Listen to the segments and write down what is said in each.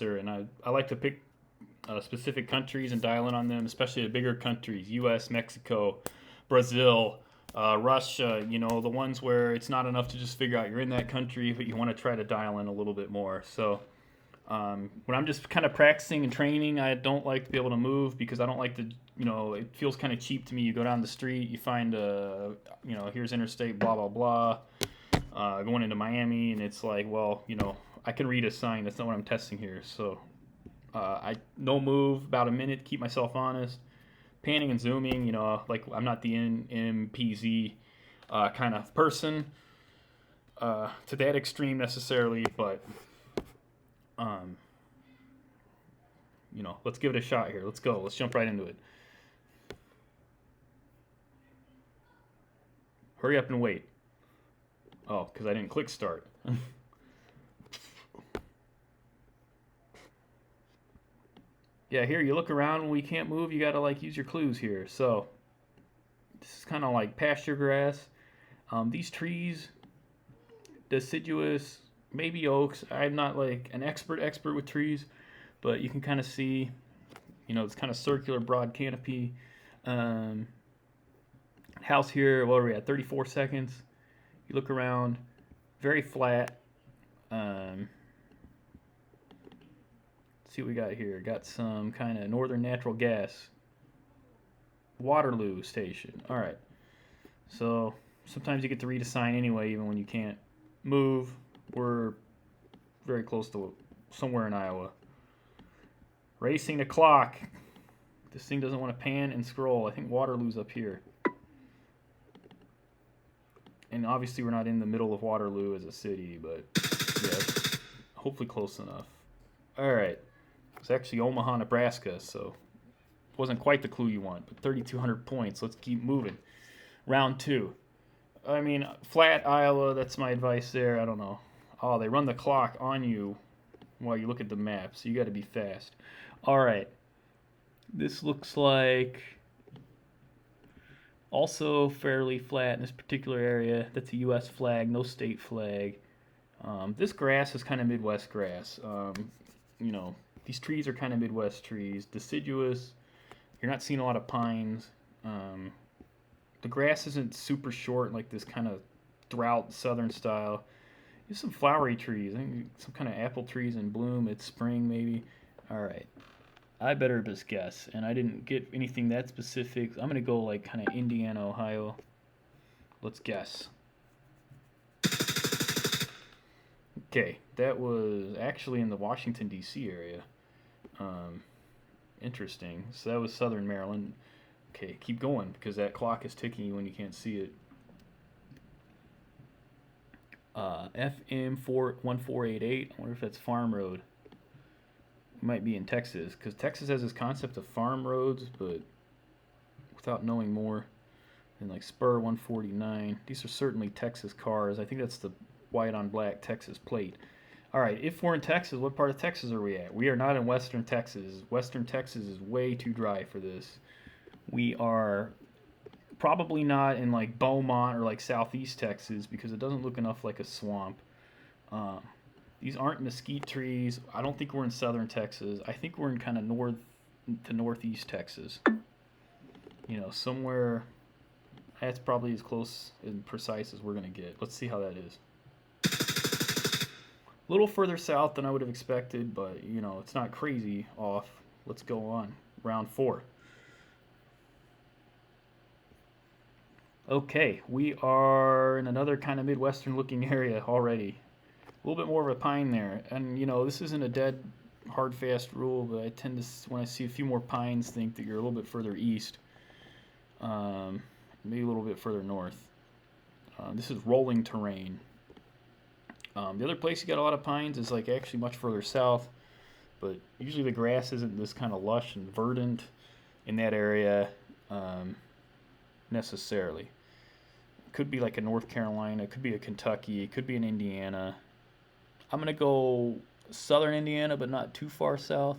and I like to pick specific countries and dial in on them, especially the bigger countries: U.S., Mexico, Brazil, Russia. You know, the ones where it's not enough to just figure out you're in that country, but you want to try to dial in a little bit more. So when I'm just kind of practicing and training, I don't like to be able to move because I don't like to, you know, it feels kind of cheap to me. You go down the street, you find, you know, here's interstate, blah, blah, blah, going into Miami, and it's like, well, you know, I can read a sign. That's not what I'm testing here. So I no move, about a minute, keep myself honest. Panning and zooming, you know, like I'm not the NMPZ kind of person to that extreme necessarily, but um, you know, let's give it a shot here. Let's go. Let's jump right into it. Hurry up and wait. Oh, because I didn't click start. Yeah, here you look around when we can't move. You gotta like use your clues here. So this is kind of like pasture grass. These trees, deciduous, maybe oaks. I'm not like an expert with trees, but you can kind of see, you know, it's kind of circular, broad canopy. Um, House here, what are we at? 34 seconds. You look around, very flat. Let's see what we got here. Got some kind of northern natural gas. Waterloo station. All right. So sometimes you get to read a sign anyway, even when you can't move. We're very close to somewhere in Iowa. Racing the clock. This thing doesn't want to pan and scroll. I think Waterloo's up here. And obviously we're not in the middle of Waterloo as a city, but yeah, hopefully close enough. All right. It's actually Omaha, Nebraska, so it wasn't quite the clue you want, but 3,200 points. Let's keep moving. Round two. I mean, flat Iowa, that's my advice there. I don't know. Oh, they run the clock on you while you look at the map, so you got to be fast. All right. This looks like also fairly flat in this particular area. That's a U.S. flag, no state flag. This grass is kind of Midwest grass. You know, these trees are kind of Midwest trees. Deciduous. You're not seeing a lot of pines. The grass isn't super short, like this kind of drought southern style. There's some flowery trees. I think some kind of apple trees in bloom. It's spring, maybe. All right. I better just guess, and I didn't get anything that specific. I'm gonna go like kind of Indiana, Ohio. Let's guess. Okay, that was actually in the Washington D.C. area. Interesting. So that was Southern Maryland. Okay, keep going because that clock is ticking when you can't see it. FM 1488. I wonder if that's Farm Road. It might be in Texas because Texas has this concept of farm roads, but without knowing more. And like Spur 149. These are certainly Texas cars. I think that's the white on black Texas plate. All right, if we're in Texas, what part of Texas are we at? We are not in Western Texas. Western Texas is way too dry for this. We are probably not in like Beaumont or like Southeast Texas because it doesn't look enough like a swamp. These aren't mesquite trees. I don't think we're in Southern Texas. I think we're in kind of north to northeast Texas. You know, somewhere that's probably as close and precise as we're going to get. Let's see how that is. A little further south than I would have expected, but, you know, it's not crazy off. Let's go on. Round 4. Okay, we are in another kind of Midwestern looking area already. A little bit more of a pine there. And, you know, this isn't a dead, hard, fast rule, but I tend to, when I see a few more pines, think that you're a little bit further east. Maybe a little bit further north. This is rolling terrain. The other place you got a lot of pines is like actually much further south, but usually the grass isn't this kind of lush and verdant in that area necessarily. It could be like a North Carolina, it could be a Kentucky, it could be an Indiana. I'm going to go southern Indiana, but not too far south.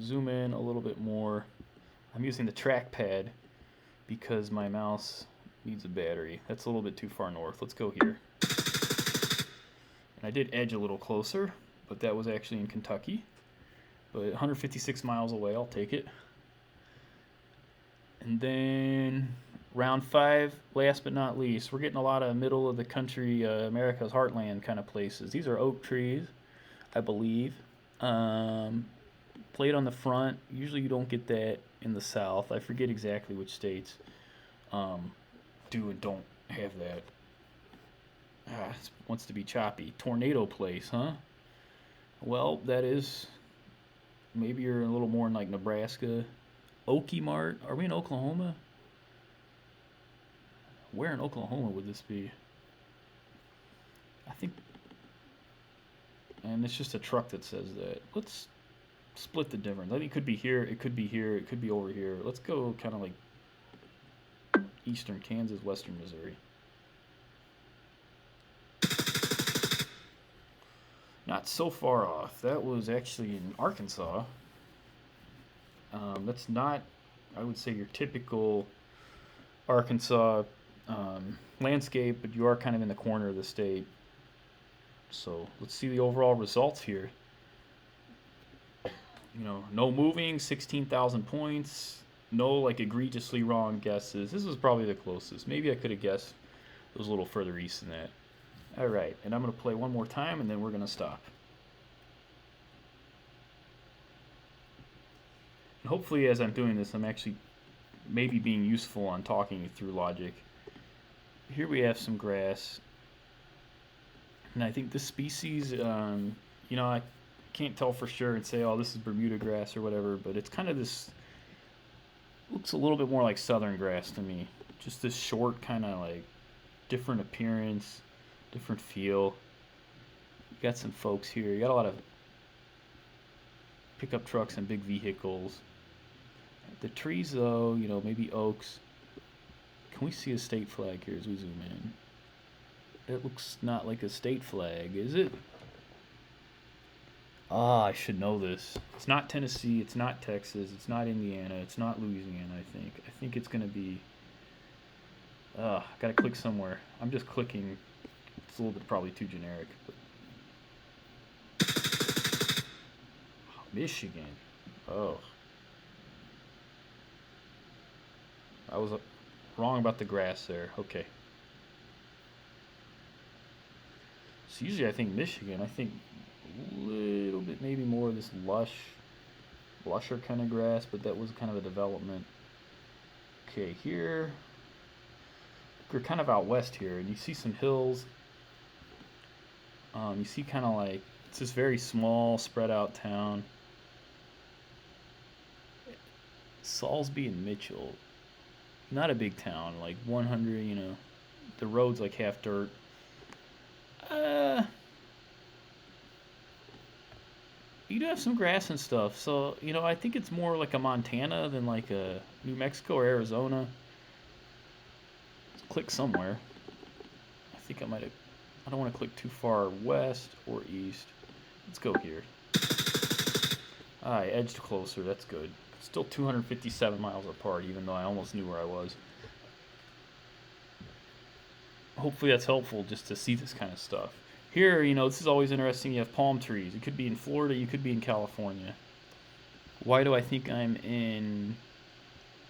Zoom in a little bit more. I'm using the trackpad because my mouse needs a battery. That's a little bit too far north. Let's go here. And I did edge a little closer. but that was actually in Kentucky. But 156 miles away, I'll take it. And then round 5, last but not least, we're getting a lot of middle of the country, America's heartland kind of places. These are oak trees, I believe. Plate on the front. Usually you don't get that in the South. I forget exactly which states do and don't have that. It wants to be choppy. Tornado place, huh? Well, that is. Maybe you're a little more in like Nebraska. Okie Mart. Are we in Oklahoma? Where in Oklahoma would this be? I think. And it's just a truck that says that. Let's split the difference. I think it could be here, it could be here, it could be over here. Let's go kind of like eastern Kansas, western Missouri. Not so far off. That was actually in Arkansas. That's not, I would say, your typical Arkansas landscape, but you are kind of in the corner of the state. So let's see the overall results here. You know, no moving, 16,000 points. No, like, egregiously wrong guesses. This was probably the closest. Maybe I could have guessed it was a little further east than that. All right, and I'm going to play one more time, and then we're going to stop. And hopefully, as I'm doing this, I'm actually maybe being useful on talking you through logic. Here we have some grass. And I think this species, you know, I can't tell for sure and say, oh, this is Bermuda grass or whatever, but it's kind of this, looks a little bit more like southern grass to me. Just this short kind of like different appearance, different feel. You got some folks here. You got a lot of pickup trucks and big vehicles. The trees, though, you know, maybe oaks. Can we see a state flag here as we zoom in? It looks not like a state flag, is it? Ah, I should know this. It's not Tennessee, it's not Texas, it's not Indiana, it's not Louisiana, I think. I think it's going to be... gotta click somewhere. I'm just clicking. It's a little bit probably too generic. But... Michigan. Oh. I was wrong about the grass there. Okay. So usually I think Michigan. I think a little bit maybe more of this lusher kind of grass, but that was kind of a development. Okay, here we're kind of out west here, and you see some hills. You see kind of like it's this very small, spread out town. Salisbury and Mitchell, not a big town, like 100. You know, the road's like half dirt. You do have some grass and stuff, so you know I think it's more like a Montana than like a New Mexico or Arizona. Let's click somewhere. I think I might have. I don't want to click too far west or east. Let's go here. I edged closer. That's good. Still 257 miles apart, even though I almost knew where I was. Hopefully that's helpful just to see this kind of stuff. Here, you know, this is always interesting. You have palm trees. You could be in Florida. You could be in California. Why do I think I'm in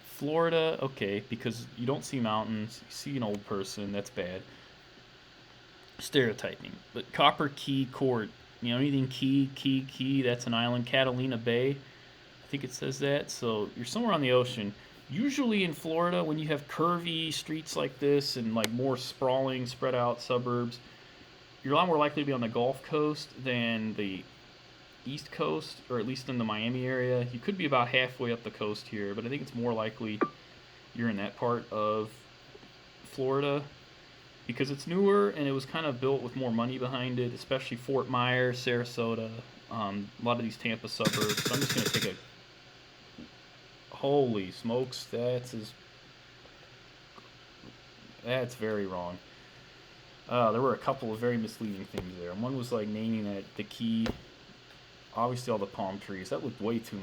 Florida? Okay, because you don't see mountains. You see an old person. That's bad. Stereotyping. But Copper Key Court. You know, anything Key, that's an island. Catalina Bay. I think it says that. So you're somewhere on the ocean. Usually in Florida, when you have curvy streets like this and like more sprawling, spread out suburbs, you're a lot more likely to be on the Gulf Coast than the East Coast, or at least in the Miami area. You could be about halfway up the coast here, but I think it's more likely you're in that part of Florida because it's newer and it was kind of built with more money behind it, especially Fort Myers, Sarasota, a lot of these Tampa suburbs. So I'm just going to take a... Holy smokes, that's very wrong. There were a couple of very misleading things there. One was like naming that the key, obviously all the palm trees. That looked way too...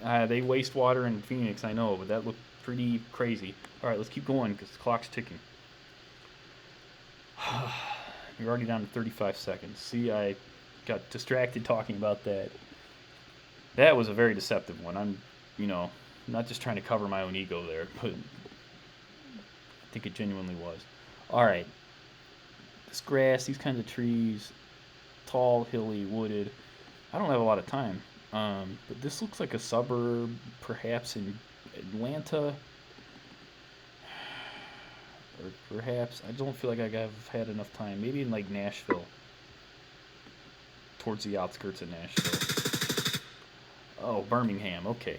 they waste water in Phoenix, I know, but that looked pretty crazy. All right, let's keep going because the clock's ticking. You're already down to 35 seconds. See, I got distracted talking about that. That was a very deceptive one. I'm, you know, not just trying to cover my own ego there, but I think it genuinely was. All right. This grass, these kinds of trees, tall, hilly, wooded. I don't have a lot of time. But this looks like a suburb, perhaps in Atlanta. Or perhaps, I don't feel like I've had enough time. Maybe in like Nashville. Towards the outskirts of Nashville. Oh, Birmingham, okay.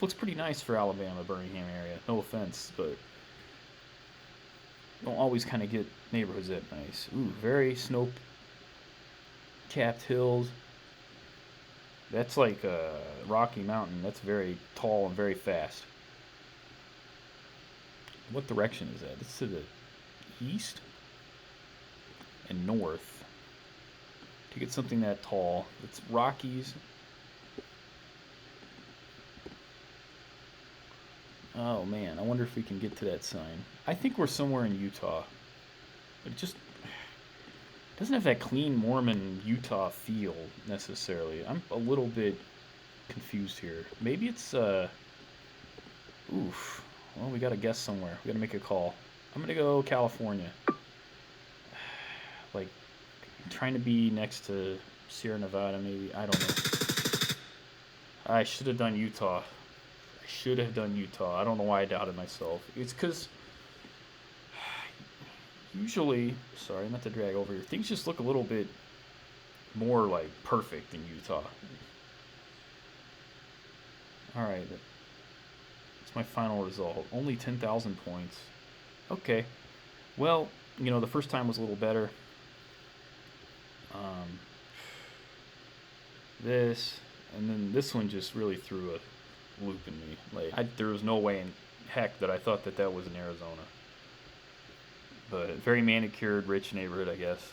Looks pretty nice for Alabama, Birmingham area. No offense, but don't always kind of get neighborhoods that nice. Ooh, very snow-capped hills. That's like a Rocky Mountain. That's very tall and very fast. What direction is that? It's to the east and north. To get something that tall, it's Rockies. Oh man, I wonder if we can get to that sign. I think we're somewhere in Utah. But it just doesn't have that clean Mormon Utah feel necessarily. I'm a little bit confused here. Maybe it's oof. Well, we gotta guess somewhere. We gotta make a call. I'm gonna go California. Like trying to be next to Sierra Nevada, maybe. I don't know. I should have done Utah. I should have done Utah. I don't know why I doubted myself. It's because usually, sorry, not to drag over here, things just look a little bit more like perfect in Utah. All right, that's my final result. Only 10,000 points. Okay. Well, you know, the first time was a little better. This, and then this one just really threw a loop in me. Like, there was no way in heck that I thought that that was in Arizona. But very manicured, rich neighborhood, I guess.